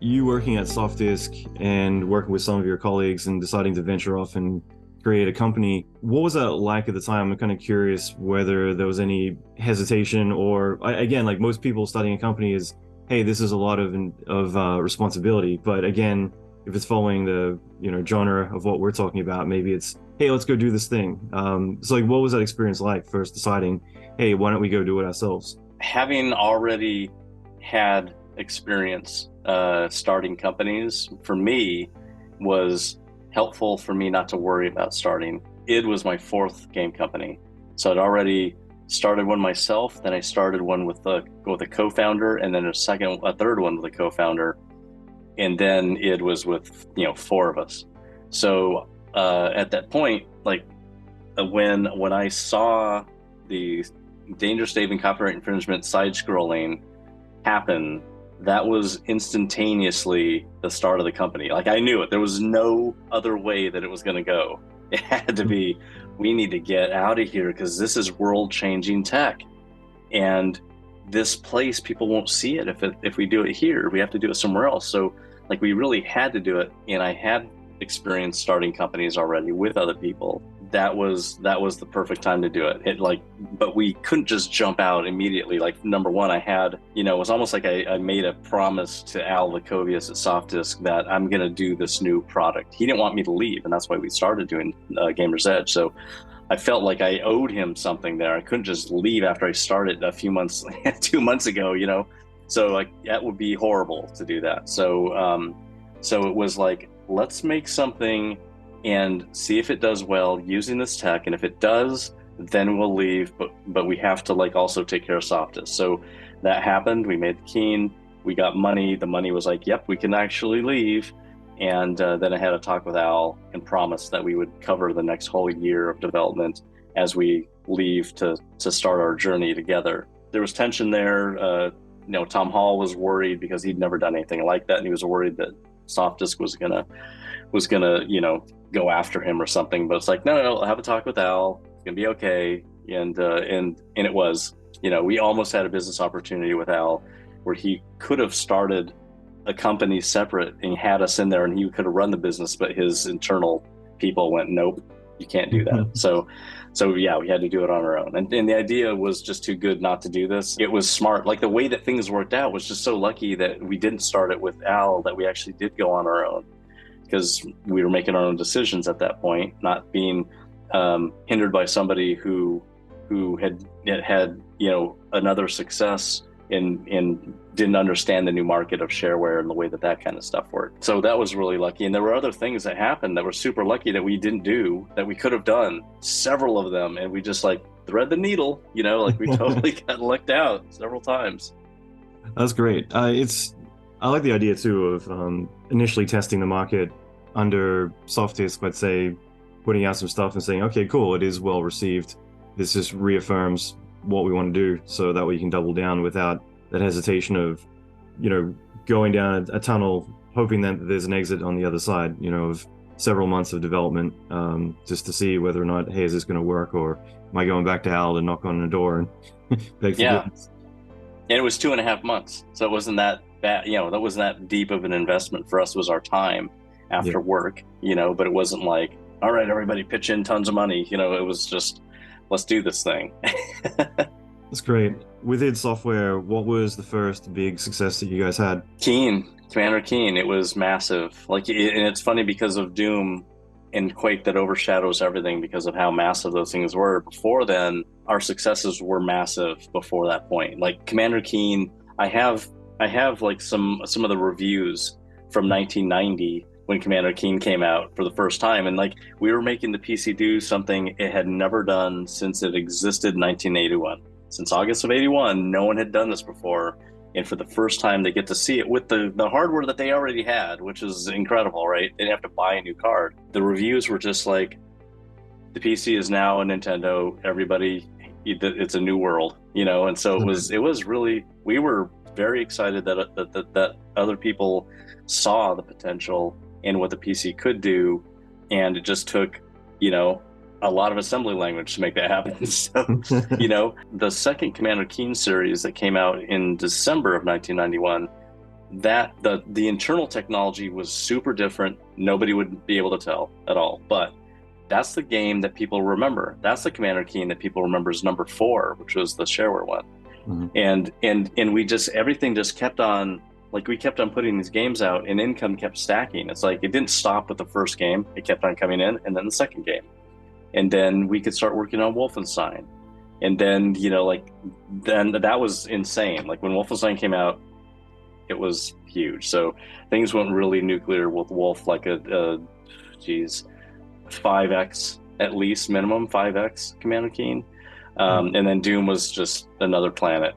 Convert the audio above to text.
you working at Softdisk and working with some of your colleagues and deciding to venture off and create a company, what was that like at the time? I'm kind of curious whether there was any hesitation or, again, like most people starting a company is, hey, this is a lot of responsibility. But again, if it's following the genre of what we're talking about, maybe it's, hey, let's go do this thing. So like, what was that experience like first deciding, hey, why don't we go do it ourselves? Having already had experience starting companies, for me, was helpful for me not to worry about starting. It was my fourth game company. So I'd already started one myself, then I started one with a co-founder, and then a third one with a co-founder, and then it was with four of us. So at that point, like when I saw the dangerous Dave and copyright infringement side scrolling happen, that was instantaneously the start of the company. Like, I knew it. There was no other way that it was going to go. It had to be, we need to get out of here because this is world-changing tech. And this place, people won't see it if we do it here. We have to do it somewhere else. So, like, we really had to do it. And I had experience starting companies already with other people. That was the perfect time to do it. But we couldn't just jump out immediately. Like, number one, it was almost like I made a promise to Al Lacovius at Softdisk that I'm going to do this new product. He didn't want me to leave, and that's why we started doing Gamer's Edge. So I felt like I owed him something there. I couldn't just leave after I started a few months, 2 months ago, So like, that would be horrible to do that. So it was like, let's make something and see if it does well using this tech. And if it does, then we'll leave. But we have to also take care of Softus. So that happened. We made the Keen. We got money. The money was like, yep, we can actually leave. And then I had a talk with Al and promised that we would cover the next whole year of development as we leave to start our journey together. There was tension there. Tom Hall was worried because he'd never done anything like that, and he was worried that Softdisk was gonna go after him or something. But it's like, no, I'll have a talk with Al. It's gonna be okay. And it was. We almost had a business opportunity with Al where he could have started a company separate and had us in there, and he could have run the business, but his internal people went, nope, you can't do that. So yeah, we had to do it on our own. And the idea was just too good not to do this. It was smart. Like, the way that things worked out was just so lucky that we didn't start it with Al, that we actually did go on our own, because we were making our own decisions at that point, not being hindered by somebody who had another success and didn't understand the new market of shareware and the way that kind of stuff worked. So that was really lucky. And there were other things that happened that were super lucky that we didn't do, that we could have done, several of them, and we just thread the needle, we totally got lucked out several times. That's great. I like the idea too of initially testing the market under Softdisk, let's say, putting out some stuff and saying, okay, cool, it is well received. This just reaffirms what we want to do, so that way you can double down without that hesitation of, going down a tunnel, hoping that there's an exit on the other side, of several months of development, just to see whether or not, hey, is this going to work, or am I going back to Al to knock on the door and beg forgiveness? And it was 2.5 months, so it wasn't that bad. That wasn't that deep of an investment for us. It was our time after work, but it wasn't like, all right, everybody pitch in tons of money. It was just, let's do this thing. That's great. With id Software, what was the first big success that you guys had? Commander Keen. It was massive. And it's funny because of Doom and Quake that overshadows everything because of how massive those things were. Before then, our successes were massive before that point. Like Commander Keen, I have some of the reviews from 1990 when Commander Keen came out for the first time, and we were making the PC do something it had never done since it existed in 1981. Since August of 81, no one had done this before. And for the first time, they get to see it with the hardware that they already had, which is incredible, right? They didn't have to buy a new card. The reviews were just like, the PC is now a Nintendo. Everybody, it's a new world, And so it was really, we were very excited that other people saw the potential in what the PC could do, and it just took, a lot of assembly language to make that happen. So, the second Commander Keen series that came out in December of 1991, that the internal technology was super different. Nobody would be able to tell at all. But that's the game that people remember. That's the Commander Keen that people remember as number 4, which was the shareware one. Mhm. And we just, everything just kept on, like we kept on putting these games out, and income kept stacking. It's like it didn't stop with the first game. It kept on coming in, and then the second game. And then we could start working on Wolfenstein. And then, like, then that was insane. Like when Wolfenstein came out, it was huge. So things went really nuclear with Wolf, like geez, 5x at least minimum, 5x Commander Keen. And then Doom was just another planet.